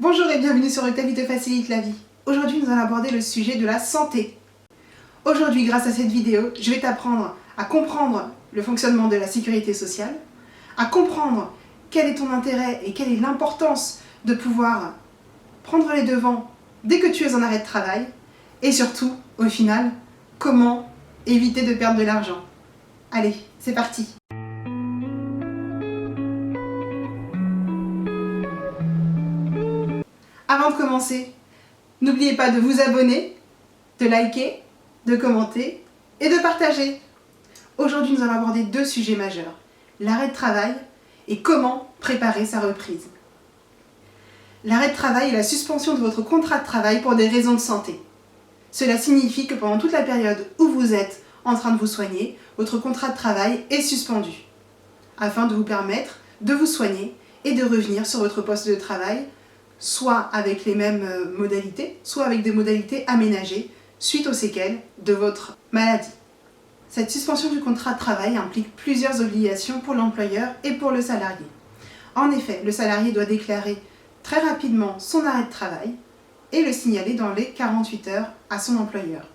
Bonjour et bienvenue sur Ta vie te facilite la vie. Aujourd'hui, nous allons aborder le sujet de la santé. Aujourd'hui, grâce à cette vidéo, je vais t'apprendre à comprendre le fonctionnement de la sécurité sociale, à comprendre quel est ton intérêt et quelle est l'importance de pouvoir prendre les devants dès que tu es en arrêt de travail, et surtout, au final, comment éviter de perdre de l'argent. Allez, c'est parti! Avant de commencer, n'oubliez pas de vous abonner, de liker, de commenter et de partager. Aujourd'hui, nous allons aborder deux sujets majeurs, l'arrêt de travail et comment préparer sa reprise. L'arrêt de travail est la suspension de votre contrat de travail pour des raisons de santé. Cela signifie que pendant toute la période où vous êtes en train de vous soigner, votre contrat de travail est suspendu, afin de vous permettre de vous soigner et de revenir sur votre poste de travail, soit avec les mêmes modalités, soit avec des modalités aménagées suite aux séquelles de votre maladie. Cette suspension du contrat de travail implique plusieurs obligations pour l'employeur et pour le salarié. En effet, le salarié doit déclarer très rapidement son arrêt de travail et le signaler dans les 48 heures à son employeur.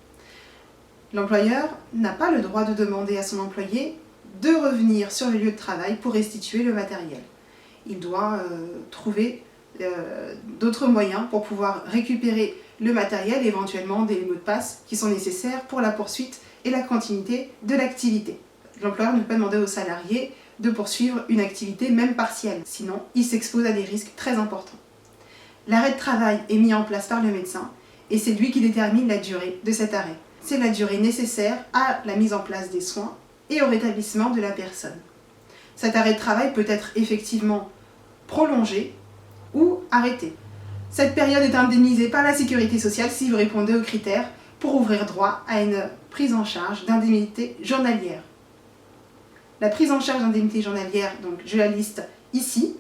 L'employeur n'a pas le droit de demander à son employé de revenir sur le lieu de travail pour restituer le matériel. Il doit trouver d'autres moyens pour pouvoir récupérer le matériel et éventuellement des mots de passe qui sont nécessaires pour la poursuite et la continuité de l'activité. L'employeur ne peut pas demander au salarié de poursuivre une activité même partielle, sinon il s'expose à des risques très importants. L'arrêt de travail est mis en place par le médecin et c'est lui qui détermine la durée de cet arrêt. C'est la durée nécessaire à la mise en place des soins et au rétablissement de la personne. Cet arrêt de travail peut être effectivement prolongé ou arrêté. Cette période est indemnisée par la sécurité sociale si vous répondez aux critères pour ouvrir droit à une prise en charge d'indemnité journalière. La prise en charge d'indemnité journalière, donc je la liste ici.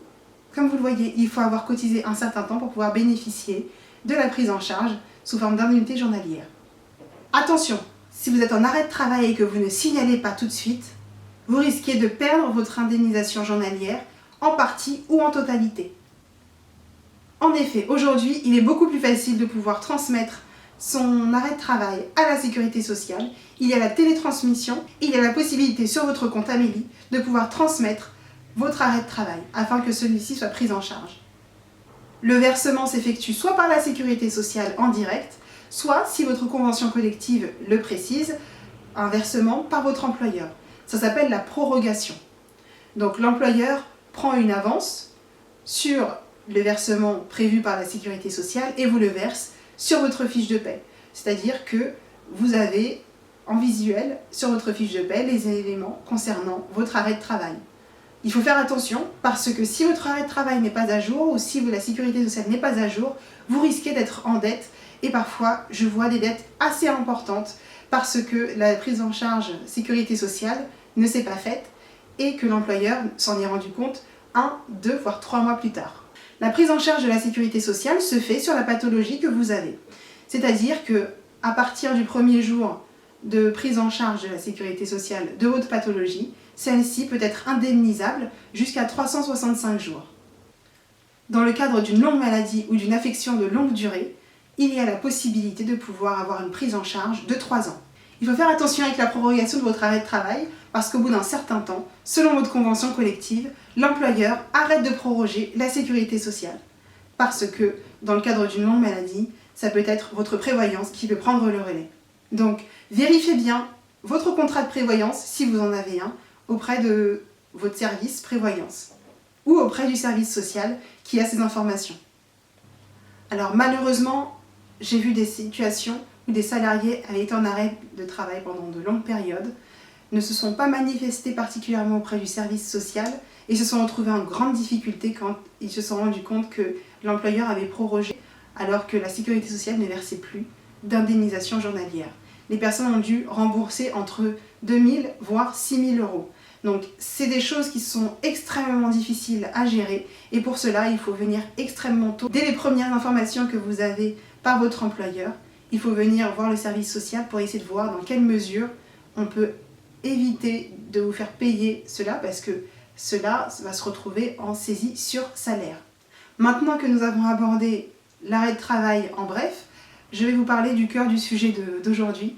Comme vous le voyez, il faut avoir cotisé un certain temps pour pouvoir bénéficier de la prise en charge sous forme d'indemnité journalière. Attention, si vous êtes en arrêt de travail et que vous ne signalez pas tout de suite, vous risquez de perdre votre indemnisation journalière en partie ou en totalité. En effet, aujourd'hui, il est beaucoup plus facile de pouvoir transmettre son arrêt de travail à la sécurité sociale. Il y a la télétransmission, il y a la possibilité sur votre compte Amélie de pouvoir transmettre votre arrêt de travail afin que celui-ci soit pris en charge. Le versement s'effectue soit par la sécurité sociale en direct, soit, si votre convention collective le précise, un versement par votre employeur. Ça s'appelle la prorogation. Donc l'employeur prend une avance sur le versement prévu par la sécurité sociale et vous le verse sur votre fiche de paie. C'est-à-dire que vous avez en visuel sur votre fiche de paie les éléments concernant votre arrêt de travail. Il faut faire attention parce que si votre arrêt de travail n'est pas à jour ou si la sécurité sociale n'est pas à jour, vous risquez d'être en dette et parfois je vois des dettes assez importantes parce que la prise en charge sécurité sociale ne s'est pas faite et que l'employeur s'en est rendu compte 1, 2, voire 3 mois plus tard. La prise en charge de la sécurité sociale se fait sur la pathologie que vous avez. C'est-à-dire qu'à partir du premier jour de prise en charge de la sécurité sociale de votre pathologie, celle-ci peut être indemnisable jusqu'à 365 jours. Dans le cadre d'une longue maladie ou d'une affection de longue durée, il y a la possibilité de pouvoir avoir une prise en charge de 3 ans. Il faut faire attention avec la prorogation de votre arrêt de travail parce qu'au bout d'un certain temps, selon votre convention collective, l'employeur arrête de proroger la sécurité sociale. Parce que, dans le cadre d'une longue maladie, ça peut être votre prévoyance qui peut prendre le relais. Donc, vérifiez bien votre contrat de prévoyance, si vous en avez un, auprès de votre service prévoyance ou auprès du service social qui a ces informations. Alors malheureusement, j'ai vu des situations où des salariés avaient été en arrêt de travail pendant de longues périodes, ne se sont pas manifestés particulièrement auprès du service social et se sont retrouvés en grande difficulté quand ils se sont rendus compte que l'employeur avait prorogé alors que la sécurité sociale ne versait plus d'indemnisation journalière. Les personnes ont dû rembourser entre 2 000 voire 6 000 euros. Donc c'est des choses qui sont extrêmement difficiles à gérer et pour cela il faut venir extrêmement tôt. Dès les premières informations que vous avez par votre employeur, il faut venir voir le service social pour essayer de voir dans quelle mesure on peut éviter de vous faire payer cela parce que cela va se retrouver en saisie sur salaire. Maintenant que nous avons abordé l'arrêt de travail en bref, je vais vous parler du cœur du sujet d'aujourd'hui.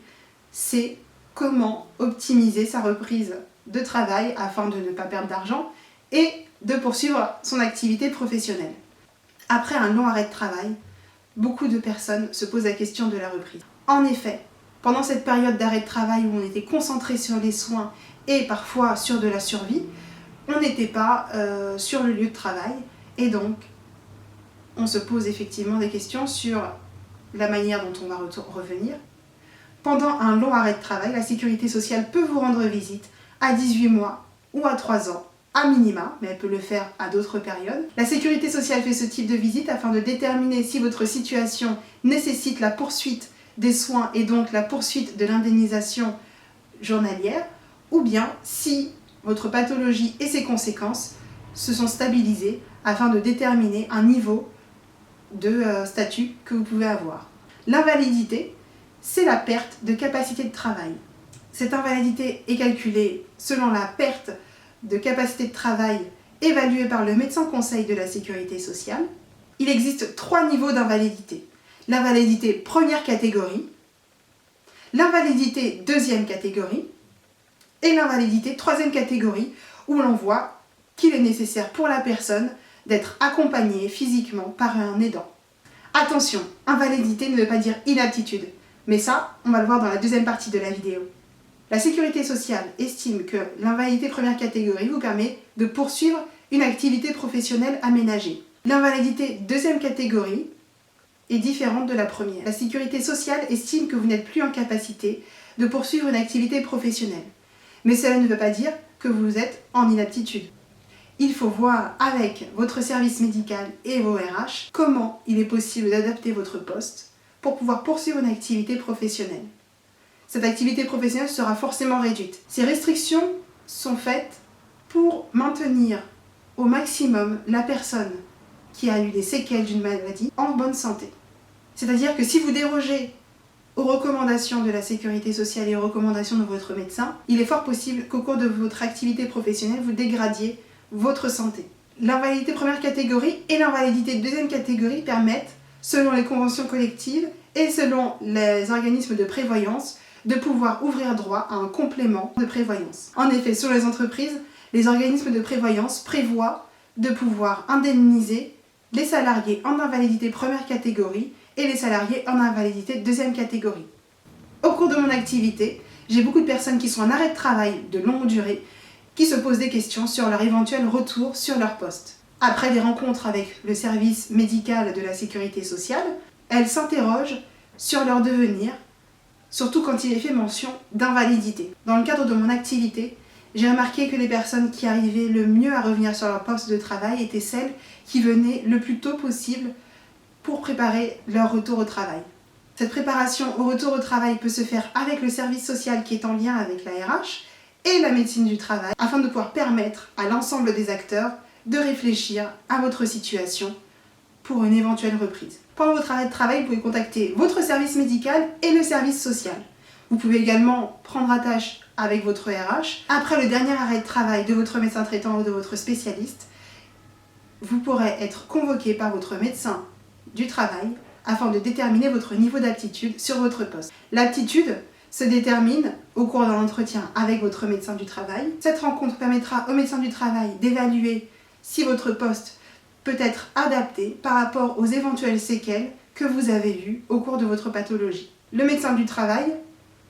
C'est comment optimiser sa reprise de travail afin de ne pas perdre d'argent et de poursuivre son activité professionnelle. Après un long arrêt de travail, beaucoup de personnes se posent la question de la reprise. En effet, pendant cette période d'arrêt de travail où on était concentré sur les soins et parfois sur de la survie, on n'était pas sur le lieu de travail et donc on se pose effectivement des questions sur la manière dont on va revenir. Pendant un long arrêt de travail, la sécurité sociale peut vous rendre visite à 18 mois ou à 3 ans, à minima, mais elle peut le faire à d'autres périodes. La sécurité sociale fait ce type de visite afin de déterminer si votre situation nécessite la poursuite des soins et donc la poursuite de l'indemnisation journalière, ou bien si votre pathologie et ses conséquences se sont stabilisées afin de déterminer un niveau de statut que vous pouvez avoir. L'invalidité, c'est la perte de capacité de travail. Cette invalidité est calculée selon la perte de capacité de travail évaluée par le médecin conseil de la sécurité sociale. Il existe 3 niveaux d'invalidité. L'invalidité première catégorie, l'invalidité deuxième catégorie et l'invalidité troisième catégorie où l'on voit qu'il est nécessaire pour la personne d'être accompagnée physiquement par un aidant. Attention, invalidité ne veut pas dire inaptitude, mais ça, on va le voir dans la deuxième partie de la vidéo. La sécurité sociale estime que l'invalidité première catégorie vous permet de poursuivre une activité professionnelle aménagée. L'invalidité deuxième catégorie est différente de la première. La sécurité sociale estime que vous n'êtes plus en capacité de poursuivre une activité professionnelle. Mais cela ne veut pas dire que vous êtes en inaptitude. Il faut voir avec votre service médical et vos RH comment il est possible d'adapter votre poste pour pouvoir poursuivre une activité professionnelle. Cette activité professionnelle sera forcément réduite. Ces restrictions sont faites pour maintenir au maximum la personne qui a eu des séquelles d'une maladie en bonne santé. C'est-à-dire que si vous dérogez aux recommandations de la sécurité sociale et aux recommandations de votre médecin, il est fort possible qu'au cours de votre activité professionnelle, vous dégradiez votre santé. L'invalidité première catégorie et l'invalidité deuxième catégorie permettent, selon les conventions collectives et selon les organismes de prévoyance, de pouvoir ouvrir droit à un complément de prévoyance. En effet, sur les entreprises, les organismes de prévoyance prévoient de pouvoir indemniser les salariés en invalidité première catégorie et les salariés en invalidité deuxième catégorie. Au cours de mon activité, j'ai beaucoup de personnes qui sont en arrêt de travail de longue durée qui se posent des questions sur leur éventuel retour sur leur poste. Après des rencontres avec le service médical de la sécurité sociale, elles s'interrogent sur leur devenir, surtout quand il est fait mention d'invalidité. Dans le cadre de mon activité, j'ai remarqué que les personnes qui arrivaient le mieux à revenir sur leur poste de travail étaient celles qui venaient le plus tôt possible pour préparer leur retour au travail. Cette préparation au retour au travail peut se faire avec le service social qui est en lien avec la RH et la médecine du travail afin de pouvoir permettre à l'ensemble des acteurs de réfléchir à votre situation pour une éventuelle reprise. Pendant votre arrêt de travail, vous pouvez contacter votre service médical et le service social. Vous pouvez également prendre attache avec votre RH. Après le dernier arrêt de travail de votre médecin traitant ou de votre spécialiste, vous pourrez être convoqué par votre médecin du travail afin de déterminer votre niveau d'aptitude sur votre poste. L'aptitude se détermine au cours d'un entretien avec votre médecin du travail. Cette rencontre permettra au médecin du travail d'évaluer si votre poste peut être adapté par rapport aux éventuelles séquelles que vous avez eues au cours de votre pathologie. Le médecin du travail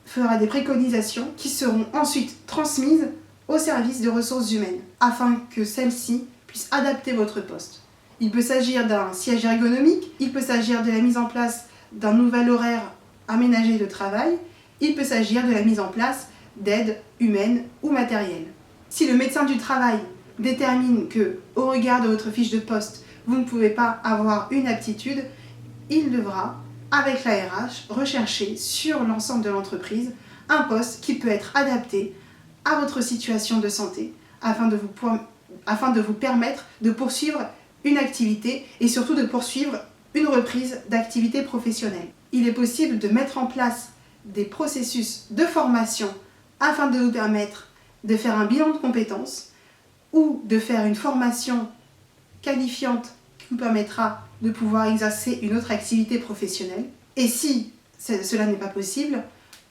fera des préconisations qui seront ensuite transmises au service de ressources humaines afin que celles-ci puissent adapter votre poste. Il peut s'agir d'un siège ergonomique, il peut s'agir de la mise en place d'un nouvel horaire aménagé de travail, il peut s'agir de la mise en place d'aides humaines ou matérielles. Si le médecin du travail détermine que, au regard de votre fiche de poste, vous ne pouvez pas avoir une aptitude, il devra, avec la RH, rechercher sur l'ensemble de l'entreprise un poste qui peut être adapté à votre situation de santé afin de vous permettre de poursuivre une activité et surtout de poursuivre une reprise d'activité professionnelle. Il est possible de mettre en place des processus de formation afin de vous permettre de faire un bilan de compétences ou de faire une formation qualifiante vous permettra de pouvoir exercer une autre activité professionnelle. Et si cela n'est pas possible,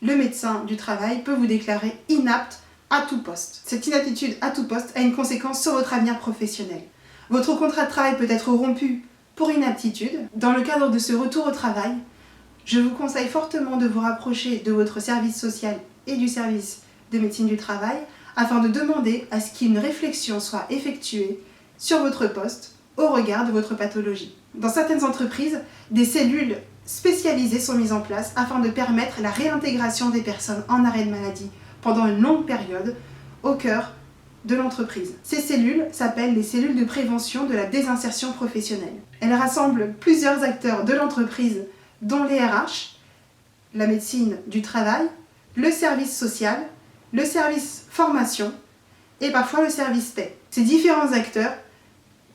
le médecin du travail peut vous déclarer inapte à tout poste. Cette inaptitude à tout poste a une conséquence sur votre avenir professionnel. Votre contrat de travail peut être rompu pour inaptitude. Dans le cadre de ce retour au travail, je vous conseille fortement de vous rapprocher de votre service social et du service de médecine du travail afin de demander à ce qu'une réflexion soit effectuée sur votre poste au regard de votre pathologie. Dans certaines entreprises, des cellules spécialisées sont mises en place afin de permettre la réintégration des personnes en arrêt de maladie pendant une longue période au cœur de l'entreprise. Ces cellules s'appellent les cellules de prévention de la désinsertion professionnelle. Elles rassemblent plusieurs acteurs de l'entreprise, dont les RH, la médecine du travail, le service social, le service formation et parfois le service paix. Ces différents acteurs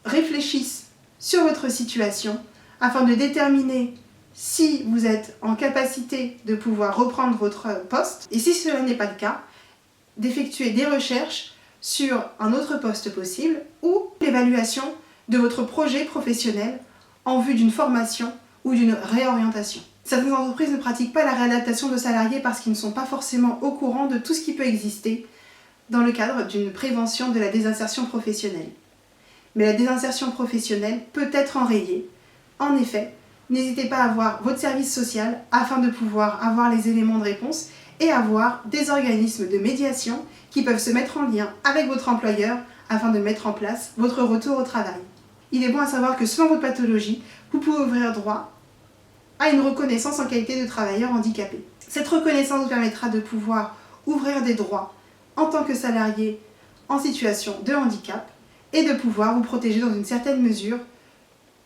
réfléchissent sur votre situation afin de déterminer si vous êtes en capacité de pouvoir reprendre votre poste et si cela n'est pas le cas, d'effectuer des recherches sur un autre poste possible ou l'évaluation de votre projet professionnel en vue d'une formation ou d'une réorientation. Certaines entreprises ne pratiquent pas la réadaptation de salariés parce qu'ils ne sont pas forcément au courant de tout ce qui peut exister dans le cadre d'une prévention de la désinsertion professionnelle. Mais la désinsertion professionnelle peut être enrayée. En effet, n'hésitez pas à voir votre service social afin de pouvoir avoir les éléments de réponse et avoir des organismes de médiation qui peuvent se mettre en lien avec votre employeur afin de mettre en place votre retour au travail. Il est bon à savoir que selon votre pathologie, vous pouvez ouvrir droit à une reconnaissance en qualité de travailleur handicapé. Cette reconnaissance vous permettra de pouvoir ouvrir des droits en tant que salarié en situation de handicap et de pouvoir vous protéger dans une certaine mesure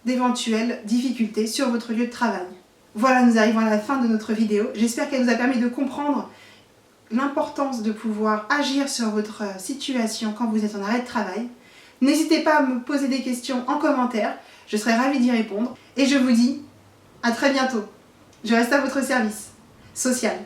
d'éventuelles difficultés sur votre lieu de travail. Voilà, nous arrivons à la fin de notre vidéo. J'espère qu'elle vous a permis de comprendre l'importance de pouvoir agir sur votre situation quand vous êtes en arrêt de travail. N'hésitez pas à me poser des questions en commentaire, je serai ravie d'y répondre. Et je vous dis à très bientôt. Je reste à votre service social.